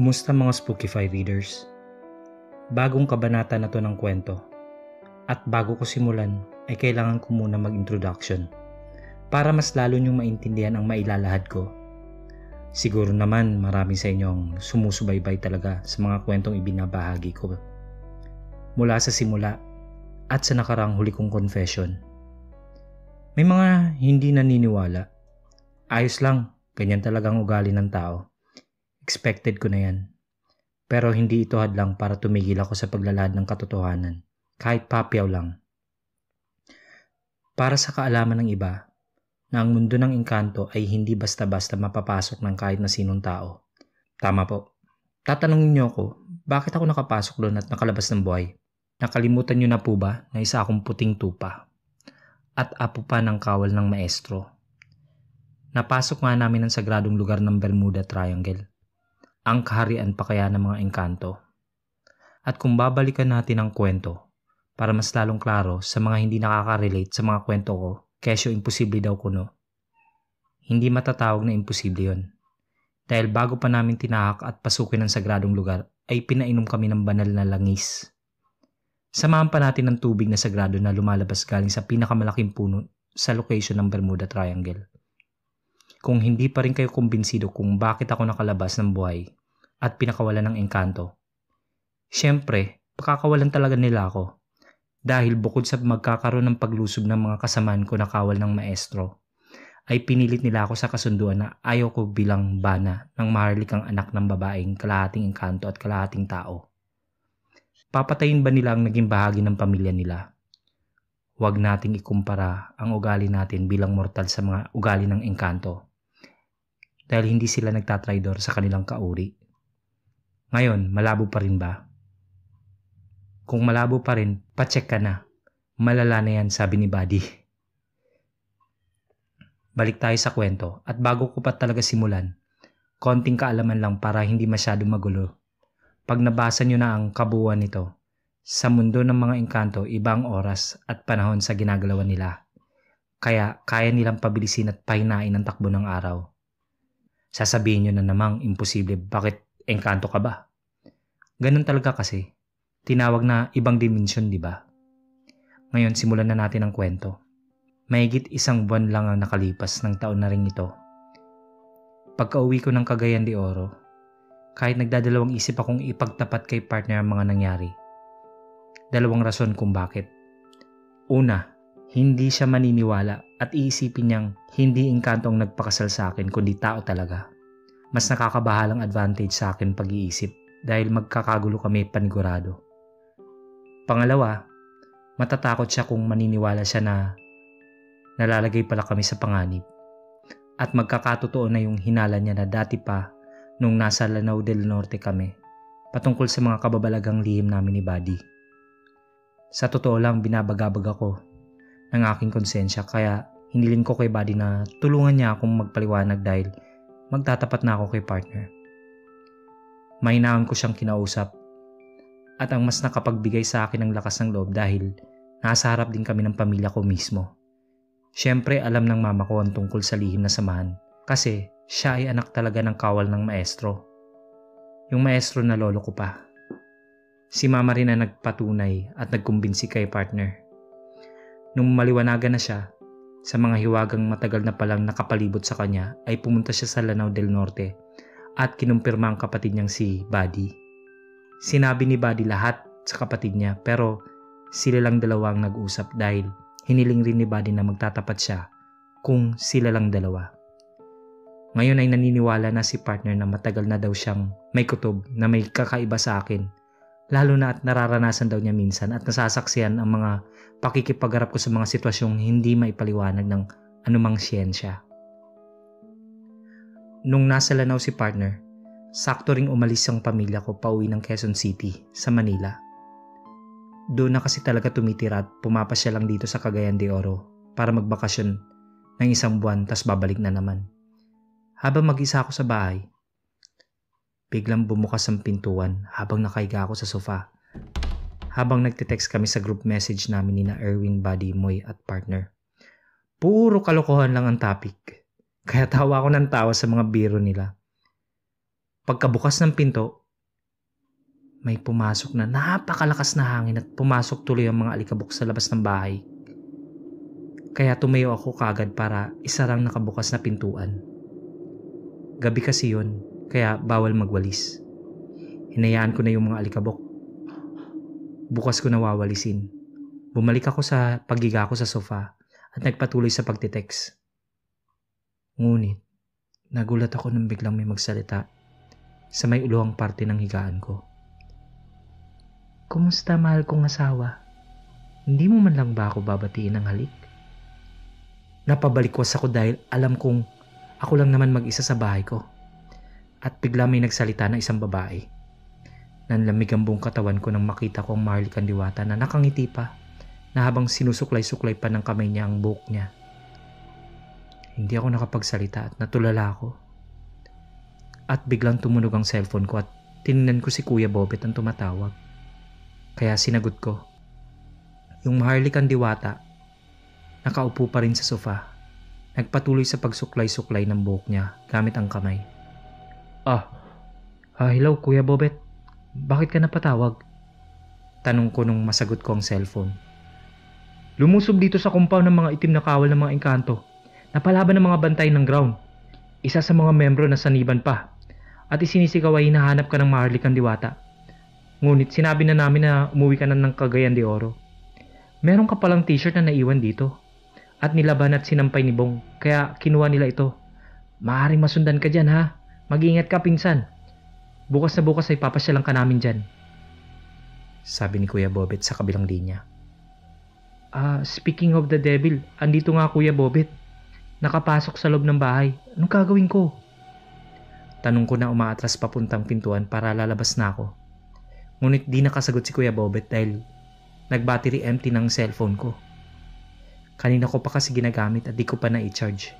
Kumusta mga Spookify readers? Bagong kabanata na to ng kwento. At bago ko simulan ay kailangan ko muna mag-introduction para mas lalo niyong maintindihan ang mailalahad ko. Siguro naman marami sa inyo ang sumusubaybay talaga sa mga kwentong ibinabahagi ko. Mula sa simula at sa nakarang huli kong confession. May mga hindi naniniwala. Ayos lang, ganyan talagang ugali ng tao. Expected ko na yan. Pero hindi ito hadlang para tumigil ako sa paglalahad ng katotohanan, kahit papyaw lang. Para sa kaalaman ng iba, na ang mundo ng engkanto ay hindi basta-basta mapapasok ng kahit na sinong tao. Tama po. Tatanungin niyo ako, bakit ako nakapasok doon at nakalabas ng buhay? Nakalimutan niyo na po ba na isa akong puting tupa? At apo pa ng kawal ng maestro. Napasok nga namin ang sagradong lugar ng Bermuda Triangle. Ang kaharian pa kaya ng mga engkanto. At kung babalikan natin ang kwento, para mas lalong klaro sa mga hindi nakaka-relate sa mga kwento ko, kesyo imposible daw kuno. Hindi matatawag na imposible yon. Dahil bago pa namin tinahak at pasukin ang sagradong lugar, ay pinainom kami ng banal na langis. Samahan pa natin ng tubig na sagrado na lumalabas galing sa pinakamalaking puno sa location ng Bermuda Triangle. Kung hindi pa rin kayo kumbinsido kung bakit ako nakalabas ng buhay at pinakawalan ng engkanto, syempre, pakakawalan talaga nila ako. Dahil bukod sa magkakaroon ng paglusob ng mga kasamaan ko na kawal ng maestro, ay pinilit nila ako sa kasunduan na ayaw ko bilang bana ng maharlikang anak ng babaeng kalahating engkanto at kalahating tao. Papatayin ba nila ang naging bahagi ng pamilya nila? Huwag nating ikumpara ang ugali natin bilang mortal sa mga ugali ng engkanto. Dahil hindi sila nagtatraidor sa kanilang kauri. Ngayon, malabo pa rin ba? Kung malabo pa rin, pacheck ka na. Malala na yan, sabi ni Buddy. Balik tayo sa kwento at bago ko pa talaga simulan, konting kaalaman lang para hindi masyado magulo. Pag nabasa nyo na ang kabuuan nito, sa mundo ng mga engkanto, ibang oras at panahon sa ginagalawan nila. Kaya kaya nilang pabilisin at pahinain ang takbo ng araw. Sasabihin nyo na namang imposible, bakit engkanto ka ba? Ganun talaga kasi. Tinawag na ibang dimensyon, di ba? Ngayon, simulan na natin ang kwento. Mahigit 1 buwan lang ang nakalipas ng taon na rin ito. Pagka-uwi ko ng Cagayan de Oro, kahit nagdadalawang isip akong ipagtapat kay partner ang mga nangyari. 2 rason kung bakit. Una, hindi siya maniniwala at iisipin niyang hindi engkanto ang nagpakasal sa akin kundi tao talaga. Mas nakakabahalang advantage sa akin pag-iisip dahil magkakagulo kami panigurado. Pangalawa, matatakot siya kung maniniwala siya na nalalagay pala kami sa panganib. At magkakatotoo na yung hinala niya na dati pa nung nasa Lanao del Norte kami patungkol sa mga kababalagang lihim namin ni Buddy. Sa totoo lang binabagabag ako ng aking konsensya kaya hiniling ko kay Buddy na tulungan niya akong magpaliwanag dahil magtatapat na ako kay partner. Mahinahon ko siyang kinausap at ang mas nakapagbigay sa akin ng lakas ng loob dahil nasa harap din kami ng pamilya ko mismo. Siyempre alam ng mama ko ang tungkol sa lihim na samahan kasi siya ay anak talaga ng kawal ng maestro. Yung maestro na lolo ko pa. Si mama rin ang nagpatunay at nagkumbinsi kay partner. Nung maliwanagan na siya, sa mga hiwagang matagal na palang nakapalibot sa kanya ay pumunta siya sa Lanao del Norte at kinumpirma ang kapatid niyang si Buddy. Sinabi ni Buddy lahat sa kapatid niya pero sila lang dalawa ang nag-usap dahil hiniling rin ni Buddy na magtatapat siya kung sila lang dalawa. Ngayon ay naniniwala na si partner na matagal na daw siyang may kutob na may kakaiba sa akin. Lalo na at nararanasan daw niya minsan at nasasaksihan ang mga pakikipagharap ko sa mga sitwasyong hindi maipaliwanag ng anumang siyensya. Nung nasa Lanao si partner, sakto ring umalis ang pamilya ko pauwi ng Quezon City sa Manila. Doon na kasi talaga tumitira at pumapasya lang dito sa Cagayan de Oro para magbakasyon ng 1 buwan tas babalik na naman. Habang mag-isa ako sa bahay, biglang bumukas ang pintuan habang nakahiga ako sa sofa. Habang nagte-text kami sa group message namin ni na Erwin, Buddy, Moy at partner. Puro kalokohan lang ang topic. Kaya tawa ako ng tawa sa mga biro nila. Pagkabukas ng pinto, may pumasok na napakalakas na hangin at pumasok tuloy ang mga alikabok sa labas ng bahay. Kaya tumayo ako kagad para isarang nakabukas na pintuan. Gabi kasi yun, kaya bawal magwalis. Hinayaan ko na yung mga alikabok. Bukas ko na wawalisin. Bumalik ako sa paghiga ko sa sofa at nagpatuloy sa pagtitext. Ngunit, nagulat ako nang biglang may magsalita sa may uluhang parte ng higaan ko. Kumusta, mahal kong asawa? Hindi mo man lang ba ako babatiin ng halik? Napabalikwas ako dahil alam kong ako lang naman mag-isa sa bahay ko. At bigla may nagsalita na isang babae. Nanlamig ang buong katawan ko nang makita ko ang maharlikang diwata na nakangiti pa na habang sinusuklay-suklay pa ng kamay niya ang buhok niya. Hindi ako nakapagsalita at natulala ako. At biglang tumunog ang cellphone ko at tinignan ko si Kuya Bobet ang tumatawag. Kaya sinagot ko. Yung maharlikang diwata, nakaupo pa rin sa sofa. Nagpatuloy sa pagsuklay-suklay ng buhok niya gamit ang kamay. Hello Kuya Bobet. Bakit ka napatawag? Tanong ko nung masagot ko ang cellphone. Lumusob dito sa compound ng mga itim na kawal ng mga engkanto. Napalaban ng mga bantay ng ground. Isa sa mga membro na saniban pa. At isinisigaw ay hinahanap ka ng maharlikang diwata. Ngunit sinabi na namin na umuwi ka na ng Cagayan de Oro. Meron ka palang t-shirt na naiwan dito. At nilaban at sinampay ni Bong. Kaya kinuha nila ito. Maaaring masundan ka dyan ha. Mag-iingat ka pinsan. Bukas na bukas ay papasyalan ka namin dyan. Sabi ni Kuya Bobet sa kabilang linya. Speaking of the devil, andito nga Kuya Bobet. Nakapasok sa loob ng bahay. Anong gagawin ko? Tanong ko na umaatras papuntang pintuan para lalabas na ako. Ngunit di nakasagot si Kuya Bobet dahil nag-battery empty ng cellphone ko. Kanina ko pa kasi ginagamit at di ko pa na-i-charge.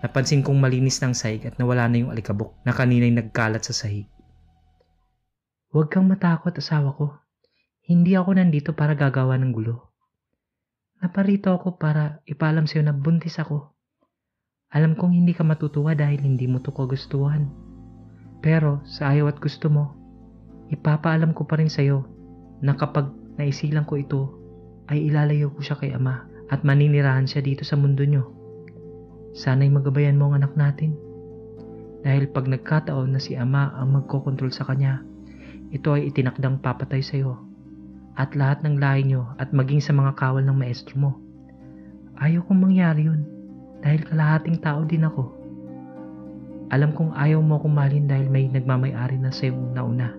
Napansin kong malinis ng sahig at nawala na yung alikabok na kanina'y nagkalat sa sahig. Huwag kang matakot, asawa ko. Hindi ako nandito para gagawa ng gulo. Naparito ako para ipaalam sa'yo na buntis ako. Alam kong hindi ka matutuwa dahil hindi mo to kagustuhan. Pero sa ayaw at gusto mo, ipapaalam ko pa rin sa'yo na kapag naisilang ko ito, ay ilalayo ko siya kay Ama at maninirahan siya dito sa mundo nyo. Sana'y magabayan mo ang anak natin. Dahil pag nagkataon na si Ama ang magkokontrol sa kanya, ito ay itinakdang papatay sa iyo at lahat ng lahi nyo at maging sa mga kawal ng maestro mo. Ayaw kong mangyari yun dahil kalahating tao din ako. Alam kong ayaw mo akong mahalin dahil may nagmamay-ari na sa iyong nauna.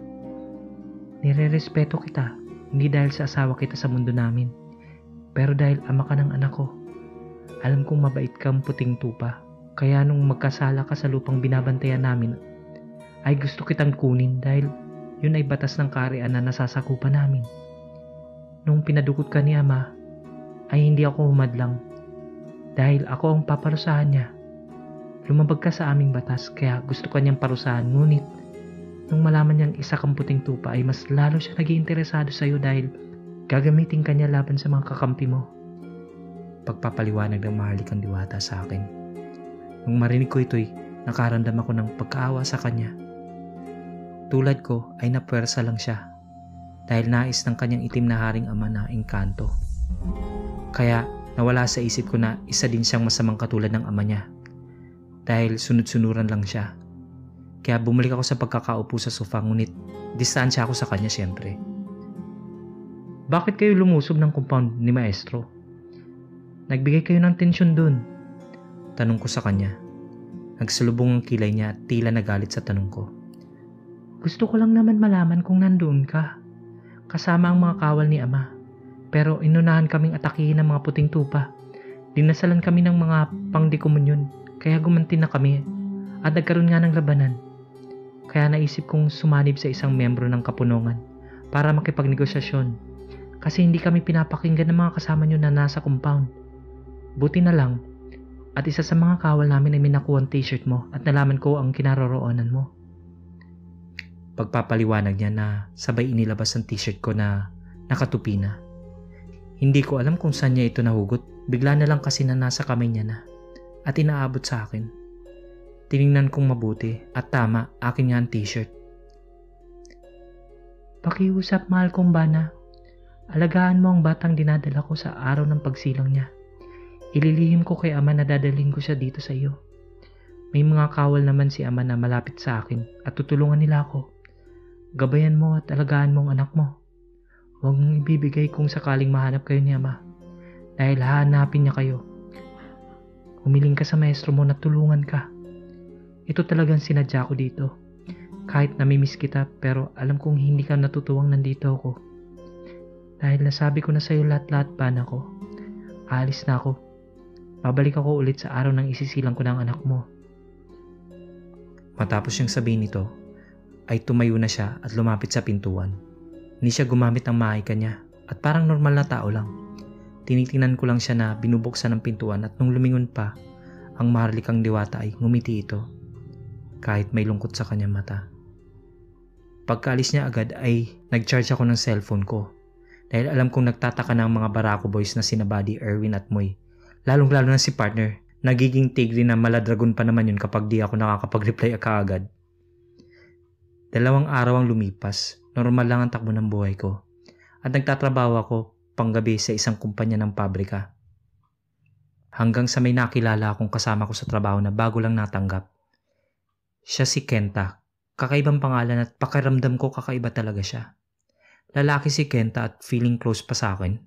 Nire-respeto kita, hindi dahil sa asawa kita sa mundo namin, pero dahil ama ka ng anak ko. Alam kong mabait kang puting tupa, kaya nung magkasala ka sa lupang binabantayan namin, ay gusto kitang kunin dahil yun ay batas ng kaharian na nasasakupan namin. Nung pinadukot ka ni Ama, ay hindi ako humadlang dahil ako ang paparusahan niya. Lumabag ka sa aming batas kaya gusto ka niyang parusahan, ngunit nung malaman niyang isa kang puting tupa ay mas lalo siya nag-iinteresado sa iyo dahil gagamitin ka niya laban sa mga kakampi mo. Pagpapaliwanag ng maharlikang diwata sa akin. Nung marinig ko ito'y nakaramdam ako ng pagkaawa sa kanya. Tulad ko ay napuwersa lang siya dahil nais ng kanyang itim na haring ama na engkanto. Kaya nawala sa isip ko na isa din siyang masamang katulad ng ama niya dahil sunod-sunuran lang siya. Kaya bumalik ako sa pagkakaupo sa sofa ngunit distansya ako sa kanya siyempre. Bakit kayo lumusob ng compound ni Maestro? Nagbigay kayo ng tensyon dun? Tanong ko sa kanya. Nagsalubong ang kilay niya at tila nagalit sa tanong ko. Gusto ko lang naman malaman kung nandoon ka. Kasama ang mga kawal ni Ama. Pero inunahan kaming atakihin ng mga puting tupa. Dinasalan kami ng mga pangdikomunyon. Kaya gumanti na kami. At nagkaroon nga ng labanan. Kaya naisip kong sumanib sa isang membro ng kapunungan para makipagnegosasyon. Kasi hindi kami pinapakinggan ng mga kasama nyo na nasa compound. Buti na lang. At isa sa mga kawal namin ay minakuha ang t-shirt mo at nalaman ko ang kinaroroonan mo. Pagpapaliwanag niya na sabay inilabas ang t-shirt ko na nakatupi na. Hindi ko alam kung saan niya ito nahugot. Bigla na lang kasi na nasa kamay niya na at inaabot sa akin. Tiningnan kong mabuti at tama, akin nga ang t-shirt. Pakiusap, mahal kong bana. Alagaan mo ang batang dinadala ko sa araw ng pagsilang niya. Ililihim ko kay ama na dadalhin ko siya dito sa iyo. May mga kawal naman si ama na malapit sa akin at tutulungan nila ako. Gabayan mo at alagaan mo ang anak mo. Huwag mong ibibigay kung sakaling mahanap kayo ni ama. Dahil hahanapin niya kayo. Humiling ka sa maestro mo na tulungan ka. Ito talagang sinadya ko dito. Kahit namimiss kita pero alam kong hindi ka natutuwang nandito ako. Dahil nasabi ko na sa'yo lahat-lahat bana ko. Aalis na ako. Babalik ako ulit sa araw ng isisilang ko ng anak mo. Matapos yung sabihin nito, ay tumayo na siya at lumapit sa pintuan. Hindi siya gumamit ng mahika niya at parang normal na tao lang. Tinitingnan ko lang siya na binubuksan ng pintuan at nung lumingon pa, ang maharlikang diwata ay ngumiti ito. Kahit may lungkot sa kanyang mata. Pagkaalis niya agad ay nag-charge ako ng cellphone ko. Dahil alam kong nagtataka na ang mga Barako boys na sina Buddy, Erwin at Moy. Lalong-lalo na si partner, nagiging tigri na maladragon pa naman yun kapag di ako nakakapag-reply kaagad. 2 araw ang lumipas, normal lang ang takbo ng buhay ko. At nagtatrabaho ako panggabi sa isang kumpanya ng pabrika. Hanggang sa may nakilala akong kasama ko sa trabaho na bago lang natanggap. Siya si Kenta, kakaibang pangalan at pakiramdam ko kakaiba talaga siya. Lalaki si Kenta at feeling close pa sa akin.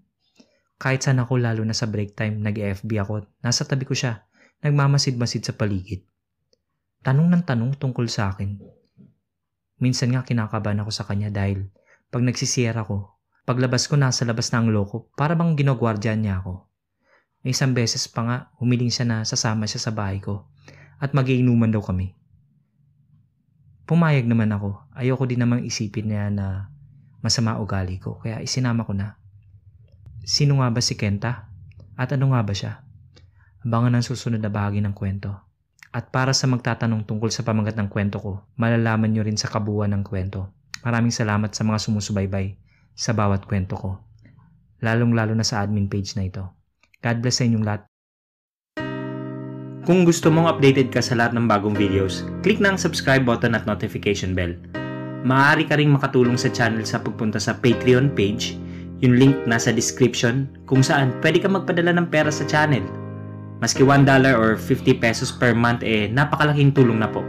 Kahit saan ako lalo na sa break time, nag-FB ako, nasa tabi ko siya, nagmamasid-masid sa paligid. Tanong ng tanong tungkol sa akin. Minsan nga kinakabahan ako sa kanya dahil pag nagsisiyara ko, paglabas ko nasa labas na ang loko para bang ginagwardyan niya ako. May isang beses pa nga humiling siya na sasama siya sa bahay ko at mag-iinuman daw kami. Pumayag naman ako, ayoko din namang isipin niya na masama ugali ko kaya isinama ko na. Sino nga ba si Kenta? At ano nga ba siya? Abangan ang susunod na bahagi ng kwento. At para sa magtatanong tungkol sa pamagat ng kwento ko, malalaman nyo rin sa kabuuan ng kwento. Maraming salamat sa mga sumusubaybay sa bawat kwento ko. Lalong-lalo na sa admin page na ito. God bless sa inyong lahat. Kung gusto mong updated ka sa lahat ng bagong videos, click na ang subscribe button at notification bell. Maaari ka ring makatulong sa channel sa pagpunta sa Patreon page. Yung link nasa description kung saan pwede ka magpadala ng pera sa channel. Maski $1 or 50 pesos per month napakalaking tulong na po.